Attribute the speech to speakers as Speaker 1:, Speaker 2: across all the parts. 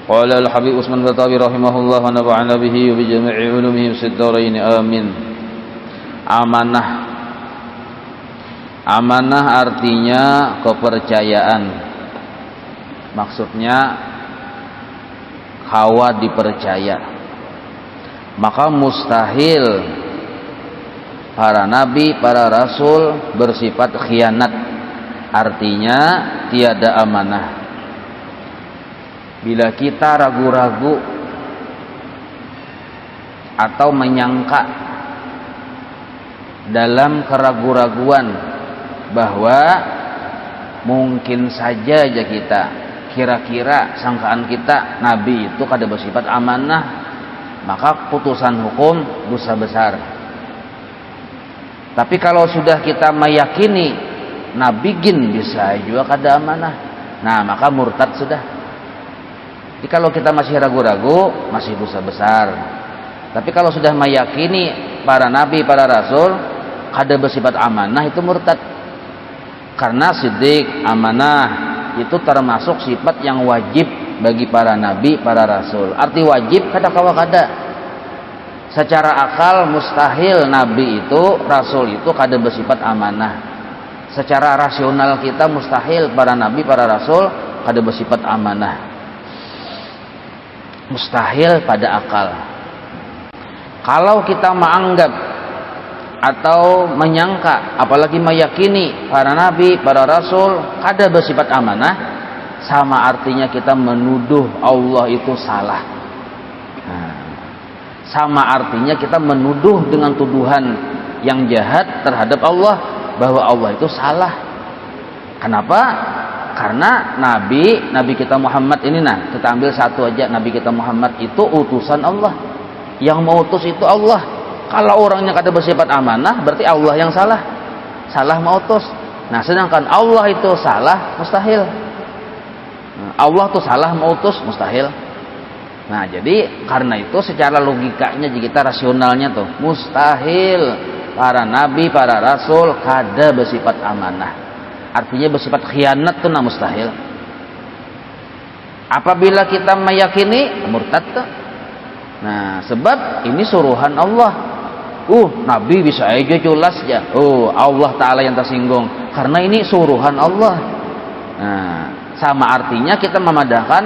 Speaker 1: Qala al-Habib Utsman Batawi rahimahullah wa nafa'ana bihi wa bi jami'i ulumihi fid dharain amin. Amanah. Amanah artinya kepercayaan. Maksudnya hawa dipercaya. Maka mustahil para nabi, para rasul bersifat khianat. Artinya tiada amanah. Bila kita ragu-ragu atau menyangka dalam keraguan-raguan bahwa mungkin saja kita kira-kira sangkaan kita nabi itu kada bersifat amanah, maka putusan hukum dosa besar. Tapi kalau sudah kita meyakini nabi gin bisa juga kada amanah, nah maka murtad sudah. Jadi kalau kita masih ragu-ragu, masih dosa besar. Tapi kalau sudah meyakini para nabi, para rasul kada bersifat amanah, itu murtad. Karena siddiq, amanah itu termasuk sifat yang wajib bagi para nabi, para rasul. Arti wajib kada kawa kada. Secara akal mustahil nabi itu, rasul itu kada bersifat amanah. Secara rasional kita mustahil para nabi, para rasul kada bersifat amanah. Mustahil pada akal. Kalau kita menganggap atau menyangka, apalagi meyakini para nabi, para rasul kada bersifat amanah, sama artinya kita menuduh Allah itu salah. Sama artinya kita menuduh dengan tuduhan yang jahat terhadap Allah, bahwa Allah itu salah. Kenapa? Karena Nabi kita Muhammad ini, nah kita ambil satu aja, Nabi kita Muhammad itu utusan Allah. Yang mau utus itu Allah. Kalau orangnya kada bersifat amanah, berarti Allah yang salah. Salah mau utus. Nah sedangkan Allah itu salah, mustahil. Allah tuh salah mau utus, mustahil. Nah jadi karena itu secara logikanya jika kita rasionalnya tuh mustahil para nabi, para rasul kada bersifat amanah. Artinya bersifat khianat itu mustahil. Apabila kita meyakini, murtad tuh. Nah, sebab ini suruhan Allah. Nabi bisa aja culas ya. Allah Ta'ala yang tersinggung. Karena ini suruhan Allah. Nah, sama artinya kita memadahkan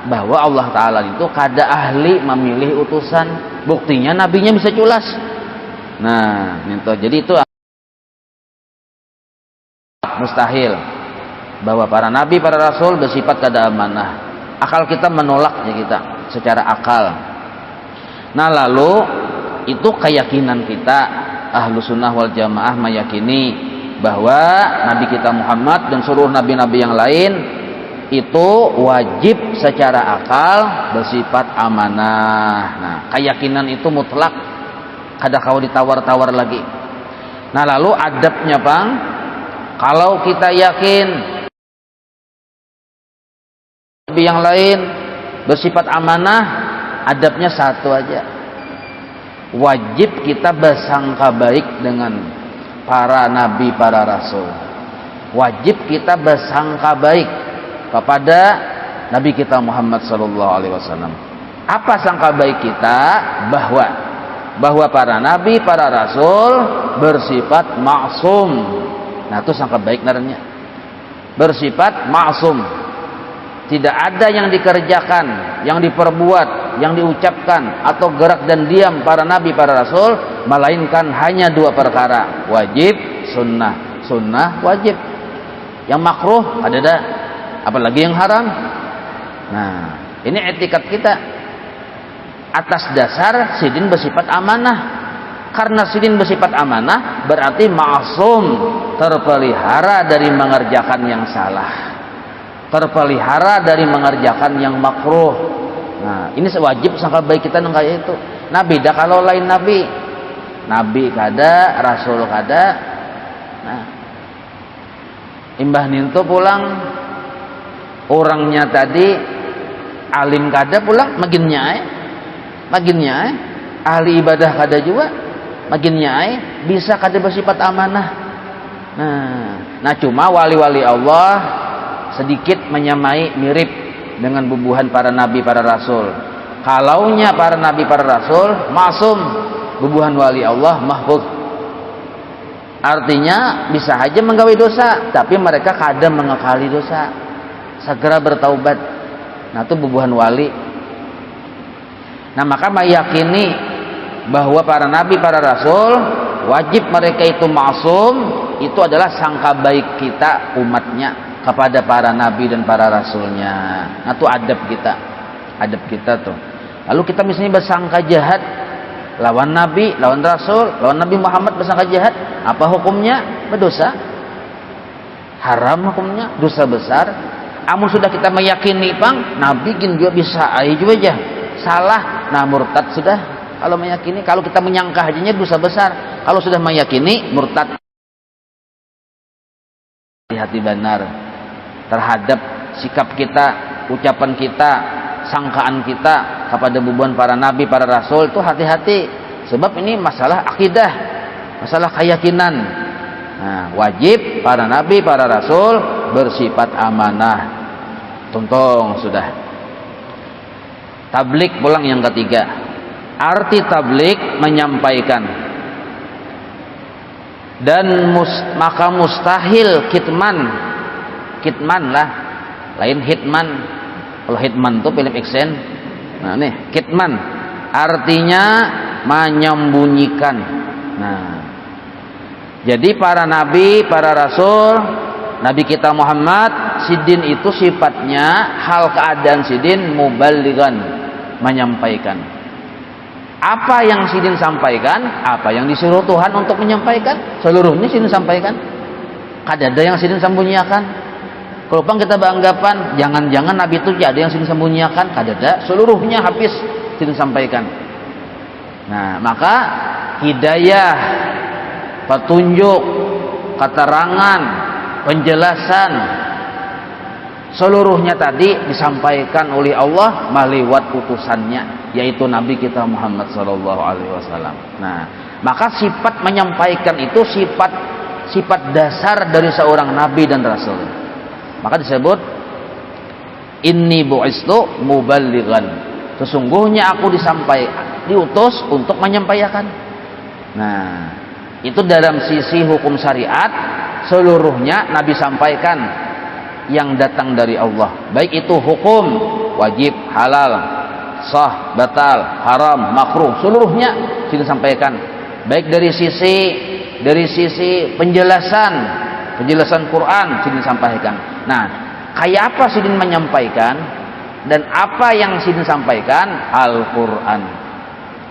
Speaker 1: bahwa Allah Ta'ala itu kada ahli memilih utusan. Buktinya nabinya bisa culas. Nah, itu. Jadi itu mustahil bahwa para nabi, para rasul bersifat kada amanah. Akal kita menolaknya kita secara akal. Nah lalu itu keyakinan kita Ahlus Sunnah wal Jamaah meyakini bahwa nabi kita Muhammad dan seluruh nabi-nabi yang lain itu wajib secara akal bersifat amanah. Nah keyakinan itu mutlak, kada kau ditawar-tawar lagi. Nah lalu adabnya bang, kalau kita yakin nabi yang lain bersifat amanah, adabnya satu aja. Wajib kita bersangka baik dengan para nabi, para rasul. Wajib kita bersangka baik kepada nabi kita Muhammad SAW. Apa sangka baik kita? Bahwa para nabi, para rasul bersifat maksum. Nah itu sangka baik naranya. Bersifat maksum. Tidak ada yang dikerjakan, yang diperbuat, yang diucapkan atau gerak dan diam para nabi, para rasul melainkan hanya dua perkara, wajib, sunnah. Sunnah wajib. Yang makruh ada, apalagi yang haram. Nah ini etikat kita atas dasar sidin bersifat amanah. Karena sidin bersifat amanah berarti ma'asum, terpelihara dari mengerjakan yang salah, terpelihara dari mengerjakan yang makruh. Nah ini wajib sangka baik kita nang kayak itu. Nah beda kalau lain nabi kada, rasul kada. Nah imbah ninto pulang orangnya tadi alim kada pulang maginnya ahli ibadah kada juga maginnya bisa kada bersifat amanah. Nah cuma wali-wali Allah sedikit menyamai mirip dengan bubuhan para nabi para rasul. Kalaunya para nabi para rasul maksum, bubuhan wali Allah mahfuz. Artinya bisa aja menggawe dosa, tapi mereka kadang mengekali dosa, segera bertaubat. Nah, itu bubuhan wali. Nah, maka meyakini bahwa para nabi para rasul wajib mereka itu maksum, itu adalah sangka baik kita umatnya kepada para nabi dan para rasulnya. Nah, itu adab kita tuh. Lalu kita misalnya bersangka jahat lawan nabi, lawan rasul, lawan Nabi Muhammad, bersangka jahat, apa hukumnya? Berdosa, haram hukumnya, dosa besar. Amun sudah kita meyakini pang nabi gin juga bisa aja aja salah, nah murtad sudah. Kalau meyakini, kalau kita menyangka hajanya dosa besar. Kalau sudah meyakini, murtad. Hati-hati benar terhadap sikap kita, ucapan kita, sangkaan kita kepada bubuhan para nabi, para rasul, itu hati-hati. Sebab ini masalah akidah, masalah keyakinan. Nah, wajib para nabi, para rasul bersifat amanah. Tuntung sudah. Tablik pulang yang ketiga. Arti tablik menyampaikan. Dan maka mustahil kitman lah, lain hitman. Kalau hitman itu film action. Nah, nih kitman artinya menyembunyikan. Nah, jadi para nabi, para rasul, nabi kita Muhammad, sidin itu sifatnya hal keadaan sidin muballighan, menyampaikan. Apa yang sidin sampaikan, apa yang disuruh Tuhan untuk menyampaikan, seluruhnya sidin sampaikan. Kadada yang sidin sembunyikan. Kalau kita beranggapan jangan-jangan nabi itu ada yang sidin sembunyikan, kadada, seluruhnya habis sidin sampaikan. Nah, maka hidayah, petunjuk, keterangan, penjelasan, seluruhnya tadi disampaikan oleh Allah melewat utusannya, yaitu Nabi kita Muhammad SAW. Nah, maka sifat menyampaikan itu sifat dasar dari seorang Nabi dan Rasul. Maka disebut inni bu'istu muballighan. Sesungguhnya aku diutus untuk menyampaikan. Nah, itu dalam sisi hukum syariat seluruhnya Nabi sampaikan yang datang dari Allah, baik itu hukum wajib, halal, sah, batal, haram, makruh, seluruhnya sidin sampaikan. Baik dari sisi penjelasan Quran sidin sampaikan. Nah, kayak apa sidin menyampaikan dan apa yang sidin sampaikan? Al-Quran.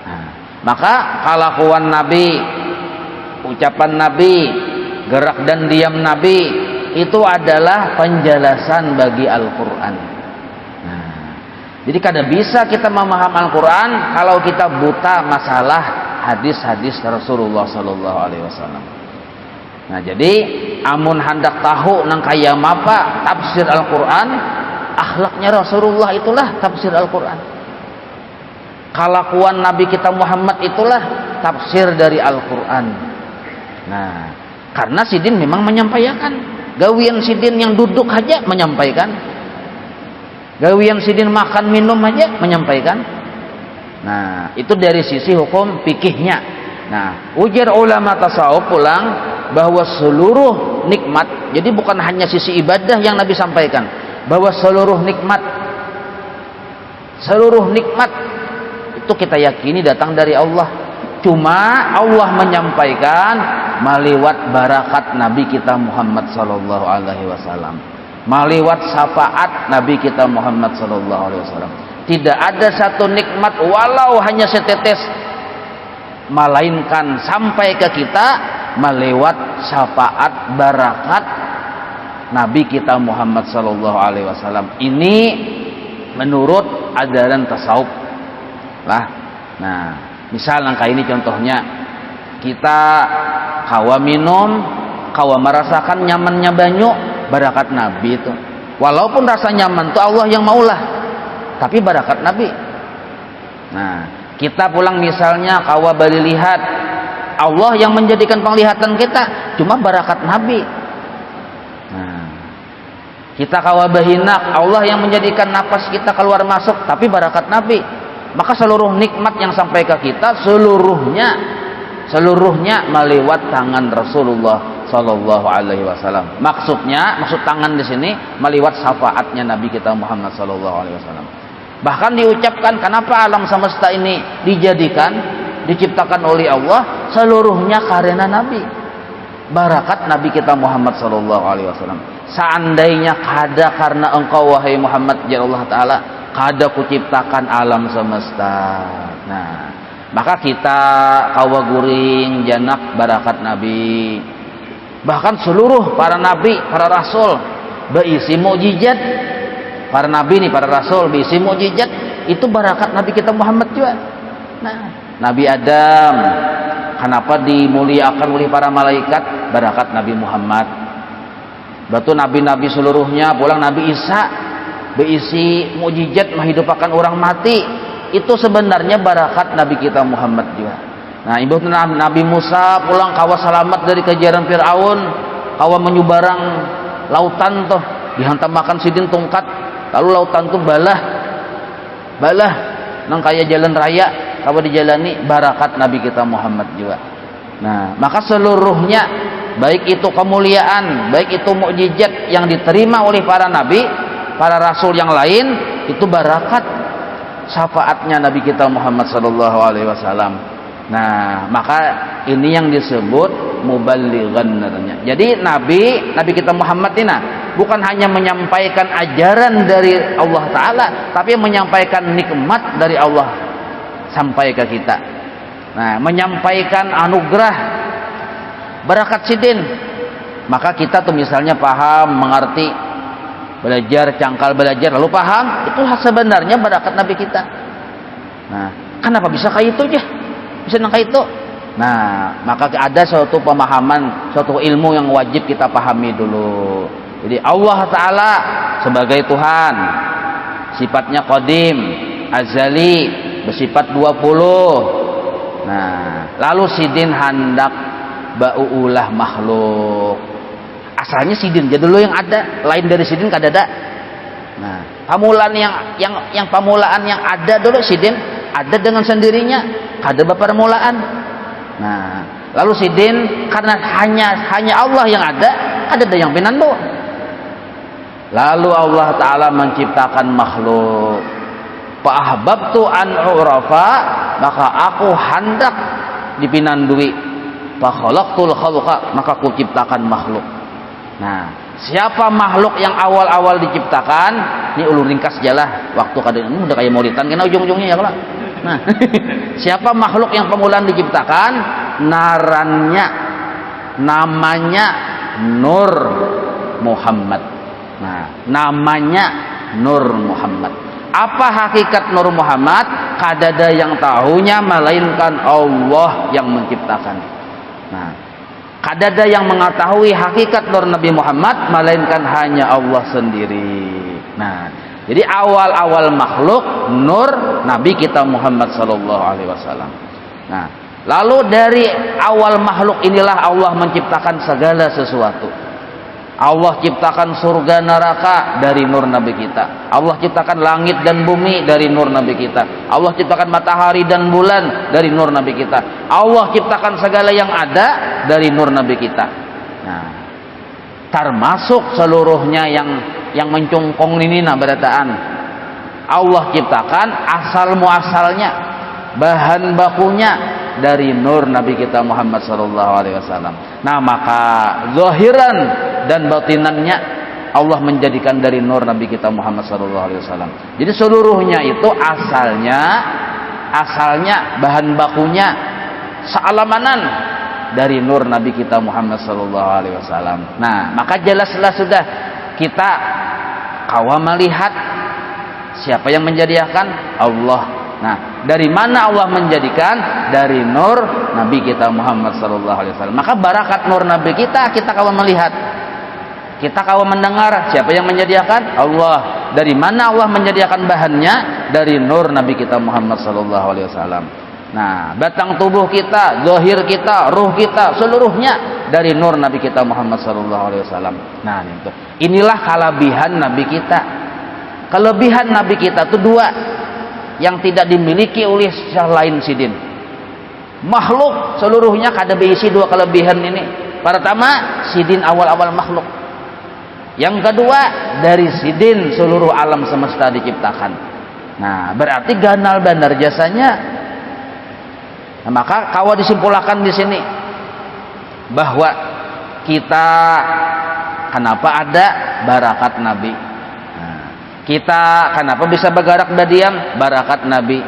Speaker 1: Nah, maka kelakuan Nabi, ucapan Nabi, gerak dan diam Nabi itu adalah penjelasan bagi Al-Quran. Nah, jadi kada bisa kita memahami Al-Quran kalau kita buta masalah hadis-hadis Rasulullah Sallallahu Alaihi Wasallam. Nah, jadi amun hendak tahu nang kaya apa tafsir Al-Quran, akhlaknya Rasulullah itulah tafsir Al-Quran. Kelakuan Nabi kita Muhammad itulah tafsir dari Al-Quran. Nah, karena sidin memang menyampaikan. Gawian sidin yang duduk aja menyampaikan. Gawian sidin makan minum aja menyampaikan. Nah, itu dari sisi hukum fikihnya. Nah, ujar ulama tasawuf pulang bahwa seluruh nikmat, jadi bukan hanya sisi ibadah yang Nabi sampaikan, bahwa seluruh nikmat itu kita yakini datang dari Allah. Cuma Allah menyampaikan melewat barakat Nabi kita Muhammad Sallallahu Alaihi Wasallam, melewat syafaat Nabi kita Muhammad Sallallahu Alaihi Wasallam. Tidak ada satu nikmat walau hanya setetes, melainkan sampai ke kita melewat syafaat barakat Nabi kita Muhammad Sallallahu Alaihi Wasallam. Ini menurut ajaran tasawuf lah. Nah, misal langkah ini contohnya, kita kawa minum, kawa merasakan nyamannya banyu, barakat Nabi itu. Walaupun rasa nyaman itu Allah yang maulah, tapi barakat Nabi. Nah, kita pulang misalnya kawa bali lihat, Allah yang menjadikan penglihatan kita, cuma barakat Nabi. Nah, Kita kawa bahinak, Allah yang menjadikan napas kita keluar masuk, tapi barakat Nabi. Maka seluruh nikmat yang sampai ke kita seluruhnya melewat tangan Rasulullah Sallallahu Alaihi Wasallam. Maksud tangan di sini melewat syafaatnya Nabi kita Muhammad Sallallahu Alaihi Wasallam. Bahkan diucapkan, kenapa alam semesta ini diciptakan oleh Allah, seluruhnya karena Nabi. Barakat Nabi kita Muhammad Sallallahu Alaihi Wasallam. Seandainya kada karena engkau wahai Muhammad ya Allah Ta'ala, kada kuciptakan alam semesta. Nah, maka kita kawa guring janak barakat Nabi. Bahkan seluruh para nabi, para rasul berisi mukjizat. Para nabi nih, para rasul berisi mukjizat, itu barakat Nabi kita Muhammad juga. Nah, Nabi Adam kenapa dimuliakan oleh para malaikat? Barakat Nabi Muhammad. Batu nabi-nabi seluruhnya, pulang Nabi Isa berisi mukjizat menghidupakan orang mati. Itu sebenarnya barakat Nabi kita Muhammad juga. Nah, ibu Nabi Musa pulang kawa selamat dari kejaran Fir'aun, kawa menyubarang lautan tuh, dihantam makan sidin tongkat, lalu lautan tuh balah nang kaya jalan raya kawa dijalani, barakat Nabi kita Muhammad juga. Nah, maka seluruhnya, baik itu kemuliaan, baik itu mukjizat yang diterima oleh para nabi, para rasul yang lain, itu barakat syafaatnya Nabi kita Muhammad Sallallahu Alaihi Wasallam. Nah, maka ini yang disebut muballighan namanya. Jadi Nabi kita Muhammad ini bukan hanya menyampaikan ajaran dari Allah Ta'ala, tapi menyampaikan nikmat dari Allah sampai ke kita. Nah, menyampaikan anugerah barakat sidin. Maka kita tuh misalnya paham, mengerti, belajar, cangkal belajar, lalu paham, itu sebenarnya barakat Nabi kita. Nah, kenapa bisa kayak itu aja? Bisa kayak itu? Nah, maka ada suatu pemahaman, suatu ilmu yang wajib kita pahami dulu. Jadi Allah Ta'ala sebagai Tuhan, sifatnya qadim, azali, bersifat 20. Nah, lalu sidin hendak baulah makhluk. Asalnya sidin jadi dulu yang ada, lain dari sidin kada ada. Nah, pamulaan yang pamulaan yang ada dulu sidin ada dengan sendirinya, kada permulaan. Nah, lalu sidin karena hanya Allah yang ada, kada ada yang pinando. Lalu Allah Ta'ala menciptakan makhluk. Fa'ahbabtu an urafa, maka aku hendak dipinandui. Fakhalaqtul khalqa, maka aku ciptakan makhluk. Nah, siapa makhluk yang awal-awal diciptakan? Ini ulur ringkas jalah. Waktu kadang udah kayak maulidan kena ujung-ujungnya ya kalau. Nah, siapa makhluk yang permulaan diciptakan? Namanya Nur Muhammad. Nah, namanya Nur Muhammad. Apa hakikat Nur Muhammad? Kadada yang tahunya melainkan Allah yang menciptakan. Nah, kadada yang mengetahui hakikat Nur Nabi Muhammad melainkan hanya Allah sendiri. Nah, jadi awal-awal makhluk Nur Nabi kita Muhammad Sallallahu Alaihi Wasallam. Nah, lalu dari awal makhluk inilah Allah menciptakan segala sesuatu. Allah ciptakan surga neraka dari nur Nabi kita. Allah ciptakan langit dan bumi dari nur Nabi kita. Allah ciptakan matahari dan bulan dari nur Nabi kita. Allah ciptakan segala yang ada dari nur Nabi kita. Nah, termasuk seluruhnya yang mencungkong ini berataan. Allah ciptakan asal muasalnya, bahan bakunya dari nur Nabi kita Muhammad Sallallahu Alaihi Wasallam. Nah, maka zahiran dan batinannya Allah menjadikan dari nur Nabi kita Muhammad Sallallahu Alaihi Wasallam. Jadi seluruhnya itu asalnya bahan bakunya sealamanan dari nur Nabi kita Muhammad Sallallahu Alaihi Wasallam. Nah, maka jelaslah sudah kita kawa melihat siapa yang menjadikan Allah. Nah, dari mana Allah menjadikan? Dari nur Nabi kita Muhammad Sallallahu Alaihi Wasallam. Maka barakat nur Nabi kita kawan melihat, kita kawan mendengar siapa yang menyediakan? Allah. Dari mana Allah menyediakan bahannya? Dari nur Nabi kita Muhammad Sallallahu Alaihi Wasallam. Nah, batang tubuh kita, zahir kita, ruh kita, seluruhnya dari nur Nabi kita Muhammad sallallahu alaihi wasallam. Nah, itu. Inilah kelebihan Nabi kita. Kelebihan Nabi kita itu dua yang tidak dimiliki oleh selain sidin. Makhluk seluruhnya kada berisi dua kelebihan ini. Pertama, sidin awal-awal makhluk. Yang kedua, dari sidin seluruh alam semesta diciptakan. Nah, berarti ganal benar jasanya. Nah, maka kawa disimpulkan di sini bahwa kita kenapa ada barakat Nabi. Nah, kita kenapa bisa bergerak berdiam, barakat Nabi.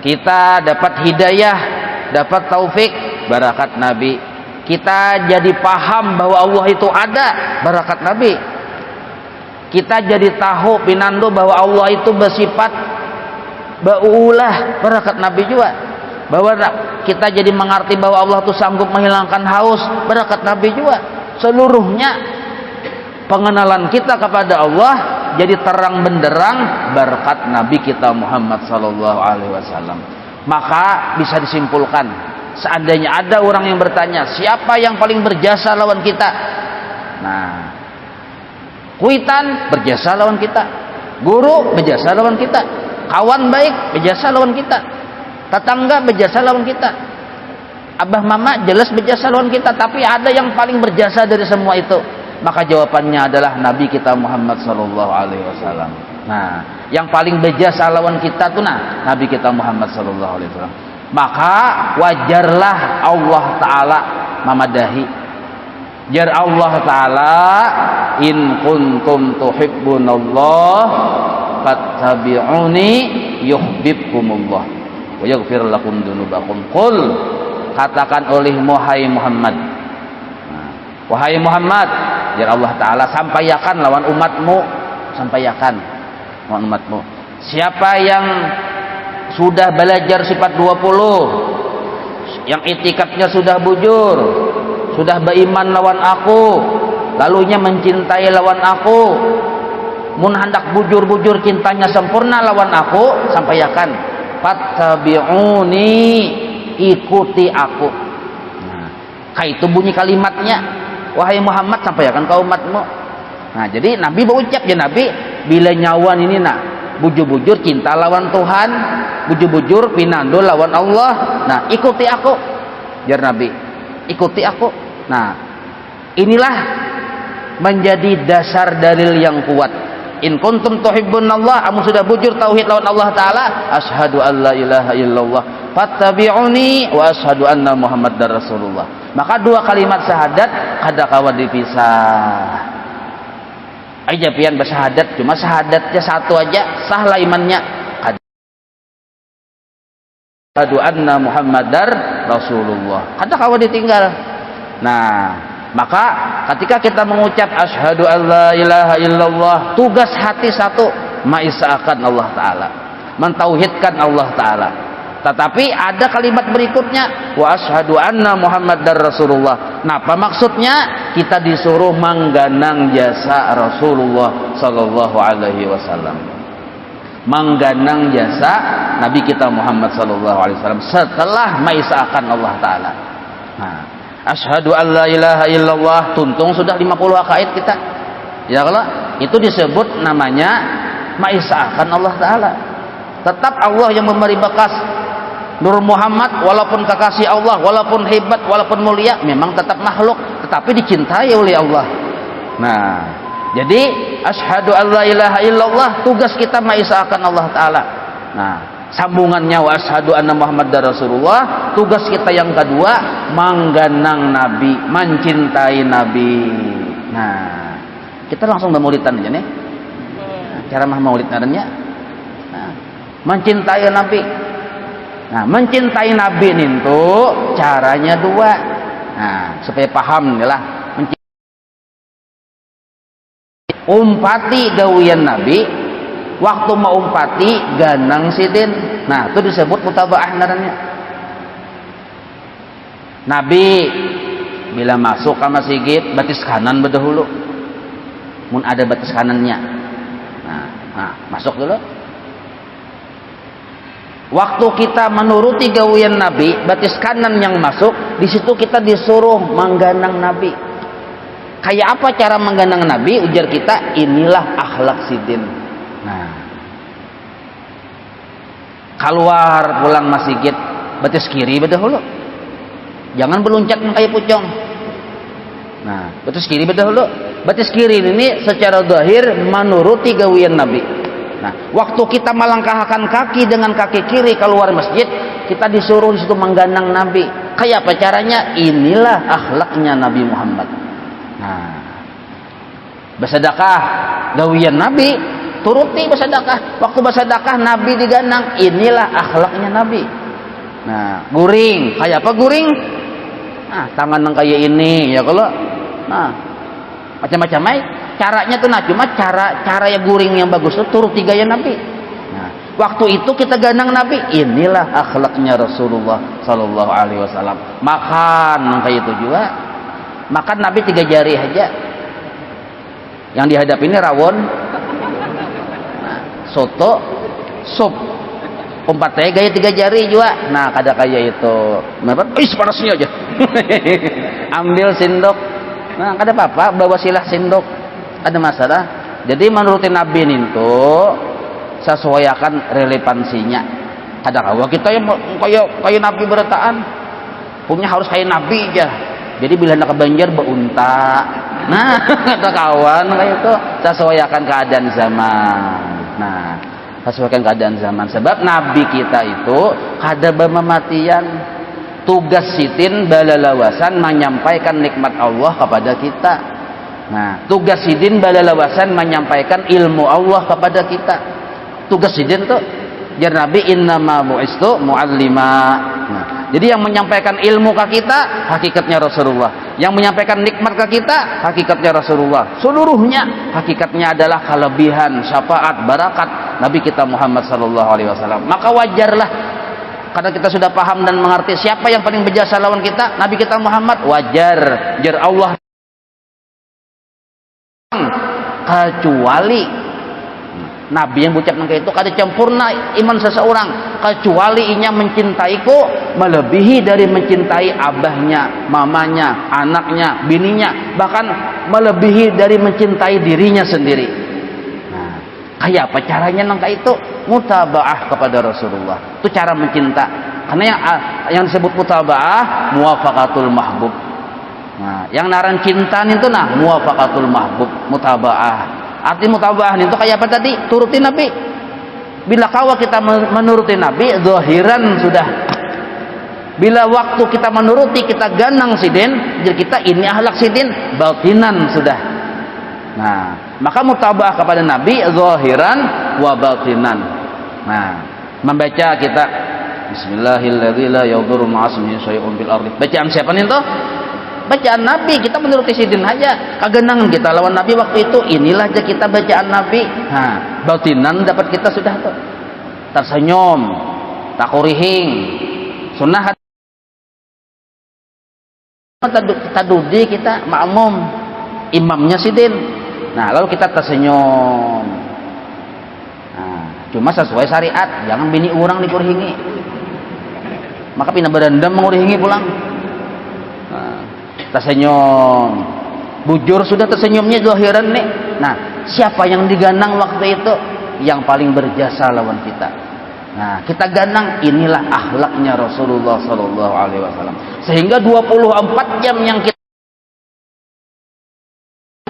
Speaker 1: Kita dapat hidayah, dapat taufik, barakat Nabi. Kita jadi paham bahwa Allah itu ada, barakat Nabi. Kita jadi tahu pinando bahwa Allah itu bersifat baulah, barakat Nabi juga. Bahwa kita jadi mengerti bahwa Allah itu sanggup menghilangkan haus, barakat Nabi juga. Seluruhnya pengenalan kita kepada Allah jadi terang benderang berkat Nabi kita Muhammad sallallahu alaihi wasallam. Maka bisa disimpulkan, seandainya ada orang yang bertanya, siapa yang paling berjasa lawan kita? Nah, kuitan berjasa lawan kita, guru berjasa lawan kita, kawan baik berjasa lawan kita, tetangga berjasa lawan kita, abah mama jelas berjasa lawan kita. Tapi ada yang paling berjasa dari semua itu, maka jawabannya adalah Nabi kita Muhammad sallallahu alaihi wasallam. Nah, yang paling berjasa lawan kita tuh Nabi kita Muhammad sallallahu alaihi wasallam. Maka wajarlah Allah taala memadahi. Jar Allah taala, in kuntum tuhibbunallah fattabi'uni yuhibbukumullah wa yaghfir lakum dzunubakum. Qul, katakan olehmu hai Muhammad. Nah, wahai Muhammad, ya Allah taala sampaikan lawan umatmu, sampaikan lawan umatmu. Siapa yang sudah belajar sifat 20, yang itikadnya sudah bujur, sudah beriman lawan aku, lalunya mencintai lawan aku, mun hendak bujur-bujur cintanya sempurna lawan aku, sampaikan fattabi'uni, ikuti aku. Nah, kayak itu bunyi kalimatnya, wahai Muhammad sampaikan ke umatmu. Nah, jadi Nabi berucap, ya Nabi bila nyawan ini bujur-bujur cinta lawan Tuhan, bujur-bujur pinando lawan Allah. Nah, ikuti aku, jar Nabi, ikuti aku. Nah, inilah menjadi dasar dalil yang kuat. In kuntum tuhibbunallah, kamu sudah bujur tauhid lawan Allah taala, asyhadu an la ilaha illallah fattabi'uni wa asyhadu anna muhammadar rasulullah. Maka dua kalimat syahadat kada kawa dipisah. Aja pian bersyahadat, cuma syahadatnya satu aja, sahlah imannya. Asyhadu anna muhammadar rasulullah, kada kawa ditinggal. Nah, maka ketika kita mengucap asyhadu alla ilaha illallah, tugas hati satu, mengisahkan Allah taala, mentauhidkan Allah taala. Tetapi ada kalimat berikutnya, wa asyhadu anna muhammadar rasulullah. Nah, apa maksudnya? Kita disuruh mengganang jasa Rasulullah sallallahu alaihi wasallam, mengganang jasa Nabi kita Muhammad sallallahu alaihi wasallam setelah mengisahkan Allah taala. Nah, asyhadu an la ilaha illallah, tuntung sudah 50 akaid kita. Ya, kalau itu disebut namanya mengisahkan Allah taala. Tetap Allah yang memberi bekas. Nur Muhammad walaupun kekasih Allah, walaupun hebat, walaupun mulia, memang tetap makhluk, tetapi dicintai oleh Allah. Nah, jadi asyhadu an la ilaha illallah, tugas kita mengisahkan Allah taala. Nah, sambungannya wa asyhadu anna muhammadar rasulullah, tugas kita yang kedua mengganang Nabi, mencintai Nabi. Nah, kita langsung memaulidan aja nih. Cara maulid ngarannya, nah, mencintai Nabi. Nah, mencintai Nabi itu caranya dua. Nah, supaya paham nih lah. Umpati gawian Nabi, waktu mau umpati ganang sidin. Nah, itu disebut mutabaah ngarannya. Nabi bila masuk ke masjid, batis kanan berdahulu. Mun ada batis kanannya. Nah, masuk dulu. Waktu kita menuruti gawian Nabi, batis kanan yang masuk, di situ kita disuruh mengganang Nabi. Kayak apa cara mengganang Nabi? Ujar kita, inilah akhlak sidin. Nah, keluar pulang masjid, batis kiri bedahulu. Jangan beluncak kayak pucong. Nah, batis kiri bedahulu. Batis kiri ini secara zahir menuruti gawian Nabi. Nah, waktu kita melangkahkan kaki dengan kaki kiri keluar masjid, kita disuruh di situ mengganang Nabi. Kayak apa caranya? Inilah akhlaknya Nabi Muhammad. Nah, bersedekah gawian Nabi, turuti bersedekah. Waktu bersedekah Nabi diganang, inilah akhlaknya Nabi. Nah, guring, kayak apa guring? Nah, tangan yang kayak ini ya kalau. Nah, macam-macam caranya tuh, nah cuma cara ya guring yang bagus tuh turuti gaya Nabi. Nah, waktu itu kita ganang Nabi, inilah akhlaknya Rasulullah Sallallahu Alaihi Wasallam. Makan kayak itu juga, makan Nabi 3 jari aja. Yang dihadap ini rawon, nah, soto, sup, umpatnya gaya 3 jari juga. Nah, kada kayak itu, panasnya aja. Ambil sendok, nah kada apa-apa, bawa silah sendok. Ada masalah. Jadi menurut Nabi itu sesuaikan relevansinya. Kadang-kadang kita yang kayak Nabi berataan punya harus kayak Nabi aja. Jadi bila nak banjir beunta. Nah, ada kawan kayak itu sesuaikan keadaan zaman. Nah, sesuaikan keadaan zaman. Sebab Nabi kita itu kada bermematian, tugas sitin balalawasan menyampaikan nikmat Allah kepada kita. Nah, tugas sidin balalawasan menyampaikan ilmu Allah kepada kita. Tugas sidin tuh jar Nabi innama bu'istu muallima. Nah, jadi yang menyampaikan ilmu ke kita hakikatnya Rasulullah. Yang menyampaikan nikmat ke kita hakikatnya Rasulullah. Seluruhnya hakikatnya adalah kelebihan, syafaat, barakat Nabi kita Muhammad sallallahu alaihi wasallam. Maka wajarlah karena kita sudah paham dan mengerti siapa yang paling berjasa lawan kita, Nabi kita Muhammad, wajar jar Allah kecuali Nabi yang ucap kayak itu kada campurna iman seseorang kecuali inya mencintaiku melebihi dari mencintai abahnya, mamanya, anaknya, bininya, bahkan melebihi dari mencintai dirinya sendiri. Nah, kayak apa caranya nangka itu? Mutabaah kepada Rasulullah. Itu cara mencinta. Karena yang disebut mutabaah muwafaqatul mahbub. Nah, yang naran cinta itu nah muwafaqatul mahbub, mutabaah. Arti mutabaah itu kayak apa tadi? Turuti Nabi. Bila kawa kita menuruti Nabi, zahiran sudah. Bila waktu kita menuruti, kita ganang sidin, jadi kita ini akhlak sidin, batinan sudah. Nah, maka mutabaah kepada Nabi zahiran wa batinan. Nah, membaca kita Bismillahirrahmanirrahim la yadurru ma'asmihi syai'un fil ardi. Bacaan siapa nih tuh? Bacaan Nabi. Kita menuruti sidin aja. Kagenangan kita lawan Nabi waktu itu. Inilah aja kita bacaan Nabi. Nah, batinan dapat kita sudah tuh. Tersenyum, takurihing, sunnah tadudi kita makmum, imamnya sidin. Nah, lalu kita tersenyum. Nah, cuma sesuai syariat, jangan bini orang dikurihingi. Maka pindah berendam mengurihingi pulang. Tersenyum, bujur sudah tersenyumnya zahiran nih. Nah, siapa yang diganang waktu itu? Yang paling berjasa lawan kita. Nah, kita ganang, inilah akhlaknya Rasulullah Sallallahu Alaihi Wasallam. Sehingga 24 jam yang kita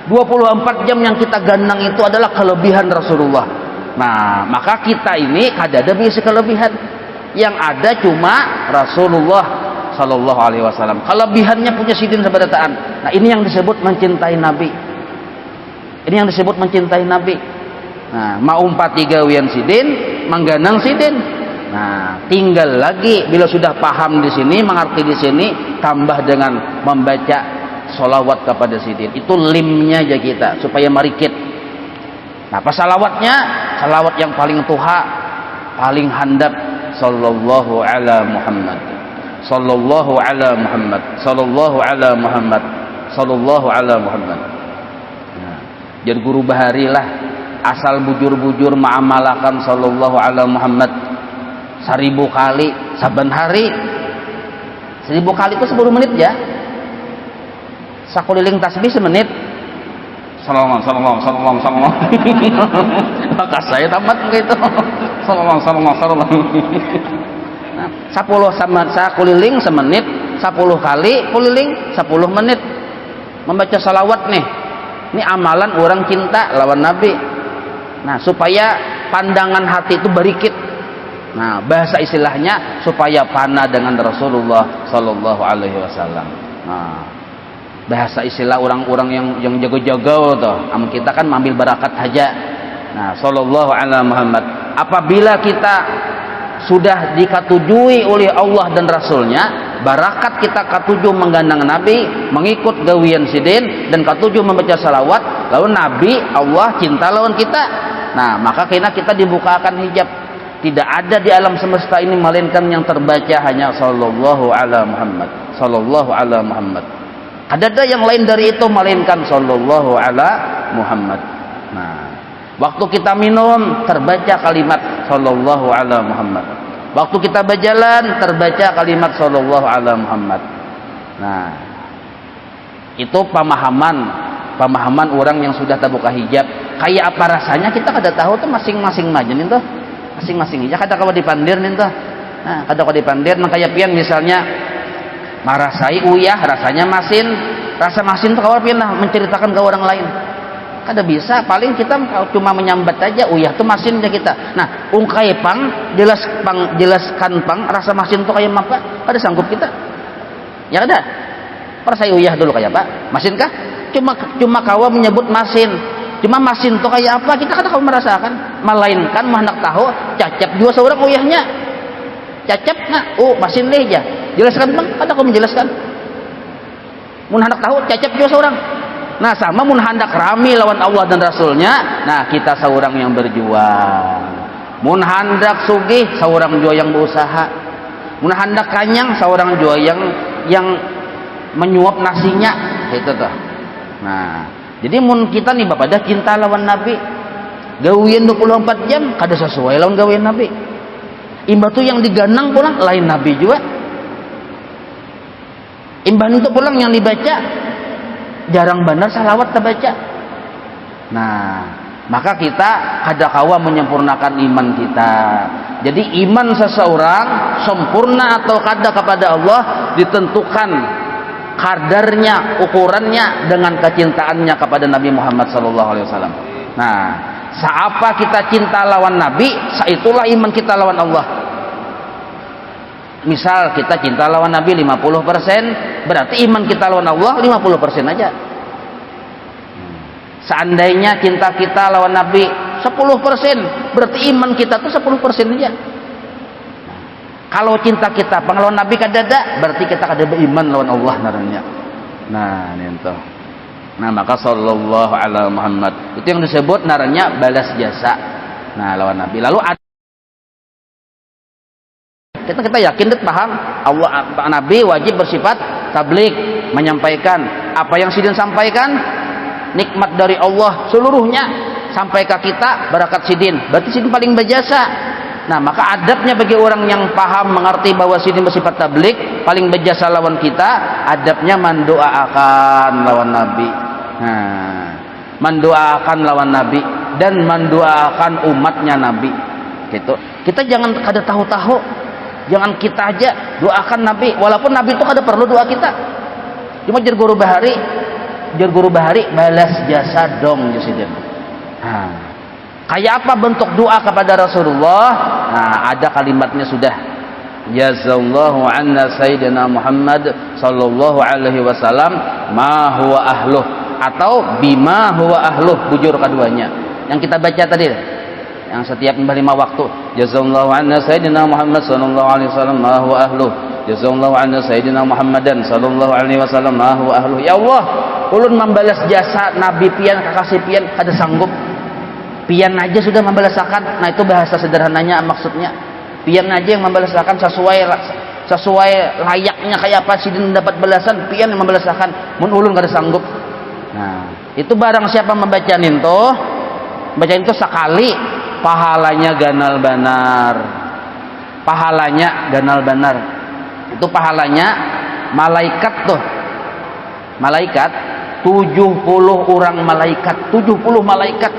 Speaker 1: 24 jam yang kita ganang itu adalah kelebihan Rasulullah. Nah, maka kita ini kada ada bisi kelebihan. Yang ada cuma Rasulullah Sallallahu Alaihi Wasallam. Kelebihannya punya sidin seberataan. Nah, ini yang disebut mencintai Nabi. Ini yang disebut mencintai Nabi. Nah, mau umpati gawian sidin, mengganang sidin. Nah, tinggal lagi bila sudah paham di sini, mengerti di sini, tambah dengan membaca sholawat kepada sidin. Itu limnya aja kita supaya merikit. Nah, apa salawatnya? Salawat yang paling tuha, paling handap. Sallallahu ala Muhammad. Sallallahu ala Muhammad. Sallallahu ala Muhammad. Sallallahu ala Muhammad. Nah, jadi guru bahari lah. Asal bujur-bujur ma'amalakan sallallahu ala Muhammad. 1000 kali saben hari. 1000 kali itu 10 menit ya. Sakuliling tasbih semenit. Sallallahu maka saya tamat begitu. Sallallahu. Nah, 10 sama sakuliling semenit, 10 kali kuliling 10 menit. Membaca salawat nih. Ini amalan orang cinta lawan Nabi. Nah, supaya pandangan hati itu berikit. Nah, bahasa istilahnya supaya panah dengan Rasulullah sallallahu alaihi wasallam. Nah, bahasa istilah orang-orang yang jago-jago tuh. Am kita kan ambil barakat aja. Nah, sallallahu ala Muhammad. Apabila kita sudah dikatujui oleh Allah dan Rasulnya, barakat kita katuju menggandang Nabi, mengikut gawian sidin, dan katuju membaca salawat, lalu Nabi Allah cinta lawan kita. Nah, maka kita dibukakan hijab. Tidak ada di alam semesta ini melainkan yang terbaca hanya sallallahu ala Muhammad, sallallahu ala Muhammad. Ada yang lain dari itu melainkan sallallahu ala Muhammad. Nah, waktu kita minum terbaca kalimat sallallahu ala Muhammad. Waktu kita berjalan terbaca kalimat sallallahu ala Muhammad. Nah, itu pemahaman orang yang sudah terbuka hijab. Kayak apa rasanya kita kada tahu tuh masing-masing majen itu. Masing-masing aja kada kawa dipandir nih tuh. Nah, kada kawa dipandir nang kaya pian misalnya marasai uyah rasanya masin. Rasa masin tuh kawa pian lah menceritakan ke orang lain. Kada bisa, paling kita cuma menyambat aja uyah tuh masin aja kita. Nah, ungkai pang jelaskan pang rasa masin tuh kayak apa? Kada sanggup kita. Ya kada? Parasai uyah dulu kayak apa? Masin kah? Cuma kawa menyebut masin. Cuma masin tuh kayak apa kita kada kawa merasakan. Melainkan mah hendak tahu cacap juga seorang uyahnya. Cacap nah, masin deh aja. Jelaskan bang, kada kawa menjelaskan. Mun hendak tahu cacap juga seorang. Nah, sama mun hendak rami lawan Allah dan Rasulnya, nah kita seorang yang berjuang. Mun hendak sugih, seorang juga yang berusaha. Mun hendak kanyang, seorang juga yang menyuap nasinya, itu tuh. Nah, jadi mun kita nih bapak dah cinta lawan Nabi, gawian 24 jam kada sesuai lawan gawian Nabi. Imbah tuh yang diganang pulang lain Nabi juga. Imbah itu pulang yang dibaca jarang benar salawat terbaca. Nah, maka kita kada kawa menyempurnakan iman kita. Jadi iman seseorang sempurna atau kada kepada Allah ditentukan kadarnya, ukurannya dengan kecintaannya kepada Nabi Muhammad SAW. Nah, seapa kita cinta lawan Nabi, saitulah iman kita lawan Allah. Misal kita cinta lawan Nabi 50%, berarti iman kita lawan Allah 50% aja. Seandainya cinta kita lawan Nabi 10%, berarti iman kita tuh 10% aja. Kalau cinta kita penglawan Nabi kadada, berarti kita kada beriman lawan Allah naranya. Nah, itu. Nah, maka sallallahu ala Muhammad. Itu yang disebut naranya balas jasa. Nah, lawan Nabi. Lalu kita yakin dan paham Allah Nabi wajib bersifat tabligh, menyampaikan apa yang sidin sampaikan, nikmat dari Allah seluruhnya sampai ke kita barakat sidin. Berarti sidin paling berjasa. Nah, maka adabnya bagi orang yang paham mengerti bahwa sidin bersifat tabligh paling berjasa lawan kita, adabnya mendoakan lawan Nabi. Nah, mendoakan lawan Nabi dan mendoakan umatnya Nabi. Gitu. Kita jangan kada tahu-tahu. Jangan kita aja doakan Nabi, walaupun Nabi itu kada perlu doa kita. Cuma jar guru bahari balas jasa dong jasidin. Nah, kayak apa bentuk doa kepada Rasulullah? Nah, ada kalimatnya sudah. Jazallahu anna sayyidina Muhammad sallallahu alaihi wasallam ma huwa ahluh, atau bima huwa ahluh, bujur keduanya. Yang kita baca tadi, yang setiap 5 waktu. Jazallahu anna sayyidina Muhammad sallallahu alaihi wasallam ma huwa ahluh. Jazallahu anna sayyidina Muhammadan sallallahu alaihi wasallam ma huwa ahluh. Ya Allah, ulun membalas jasa Nabi pian kakasih pian kada sanggup. Pian aja sudah membalasakan. Nah, itu bahasa sederhananya maksudnya. Pian aja yang membalasakan sesuai layaknya kayak apa sidin mendapat balasan, pian yang membalasakan. Mun ulun kada sanggup. Nah, itu barang siapa membaca itu sekali pahalanya ganal banar. pahalanya ganal benar. Itu pahalanya malaikat tuh. Malaikat 70 orang malaikat, 70 malaikat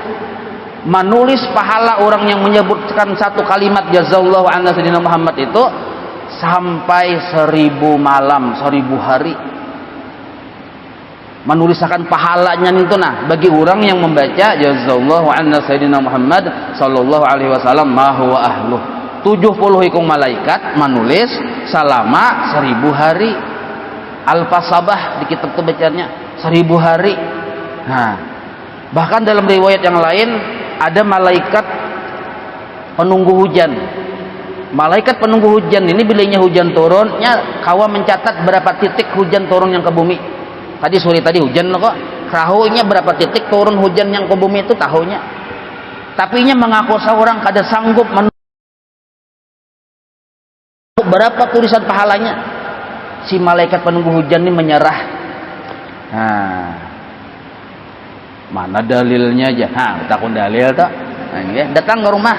Speaker 1: menulis pahala orang yang menyebutkan satu kalimat jazallahu anna sayyidina Muhammad itu sampai 1000 malam, 1000 hari. Menuliskan pahalanya itu nah bagi orang yang membaca jazallahu anna sayyidina Muhammad sallallahu alaihi wasallam ma huwa ahluh. 70 ikung malaikat menulis selama 1000 hari. Al-Fasabah di kitab itu bacanya 1000 hari. Nah, bahkan dalam riwayat yang lain ada malaikat penunggu hujan. Malaikat penunggu hujan ini bilanya hujan turunnya kawa mencatat berapa titik hujan turun yang ke bumi. Tadi sore tadi hujan kok, tahunya berapa titik turun hujan yang ke bumi itu tahunya. Tapi nya mengaku seorang kada sanggup berapa tulisan pahalanya. Si malaikat penunggu hujan ini menyerah. Nah, mana dalilnya aja? Nah, takun dalil tak? Nah, ya. Datang ke rumah,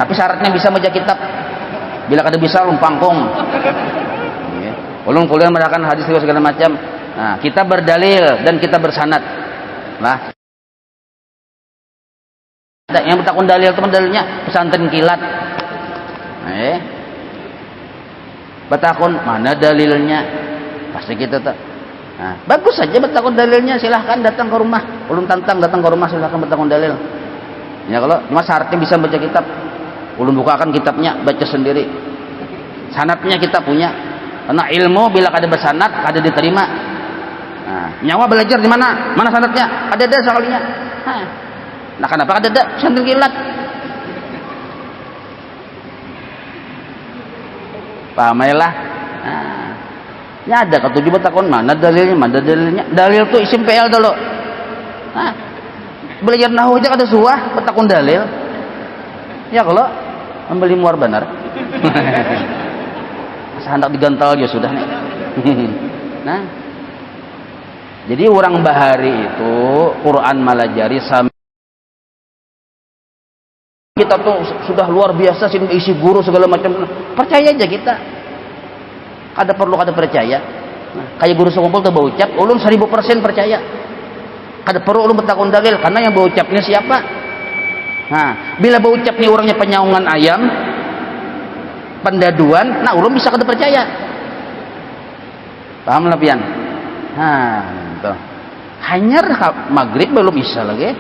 Speaker 1: tapi syaratnya bisa baca kitab. Bila kada bisa lumpangkung. Ya. Ulun kuliah merakan hadis segala macam. Nah, kita berdalil dan kita bersanad. Nah, yang bertakun dalil teman dalilnya pesantren kilat. Nah, bertakun mana dalilnya? Pasti kita tak. Nah, bagus saja bertakun dalilnya, silahkan datang ke rumah. Ulun tantang datang ke rumah silahkan bertakun dalil. Ya kalau cuma syaratnya bisa baca kitab. Ulun bukakan kitabnya, baca sendiri. Sanadnya kita punya. Karena ilmu bila kada bersanad kada diterima. Nah, nyawa belajar di mana? Mana sanadnya? Ada sekalinya. Nah, kenapa kada ada? Pesantren kilat. Pamailah. Nah, ya ada ketujuh bertakun mana dalilnya? Mana dalilnya? Dalil tuh isim PL dulu. Nah, belajar nahu aja kada suah bertakun dalil. Ya kalau membeli muar benar. Hendak digantal ya sudah nih. Nah, jadi orang bahari itu Quran malajari sama kita tuh sudah luar biasa sih isi guru segala macam. Percaya aja kita. Kada perlu kada percaya. Nah, kayak guru sekumpul tuh berucap, ulun 1000% percaya. Kada perlu ulun bertakun dalil karena yang berucapnya siapa? Nah, bila berucap nih orangnya penyaungan ayam, pendaduan, nah ulun bisa kada percaya. Paham lah pian? Nah, gitu. Hanyar maghrib belum isya lagi.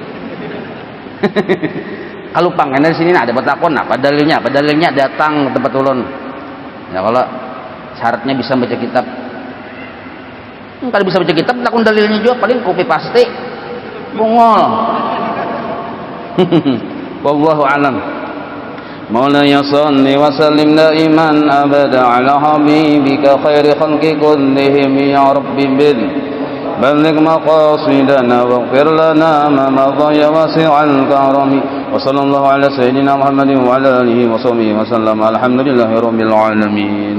Speaker 1: Kalau pangan dari sini nah, ada bertakun apa dalilnya? Apa dalilnya datang ke tempat ulun. Ya kalau syaratnya bisa baca kitab. Kalau bisa baca kitab, takun dalilnya juga paling kopi pasti. Bungol. Wallahu alam. Maulaya salli wa sallim daiman abada ala habibika khairi khalqi kullihim ya rabbi bil بلغ مقاصدنا واغفر لنا ما مضى يا واسع الكرم وصلى الله على سيدنا محمد وعلى اله وصحبه وسلم الحمد لله رب العالمين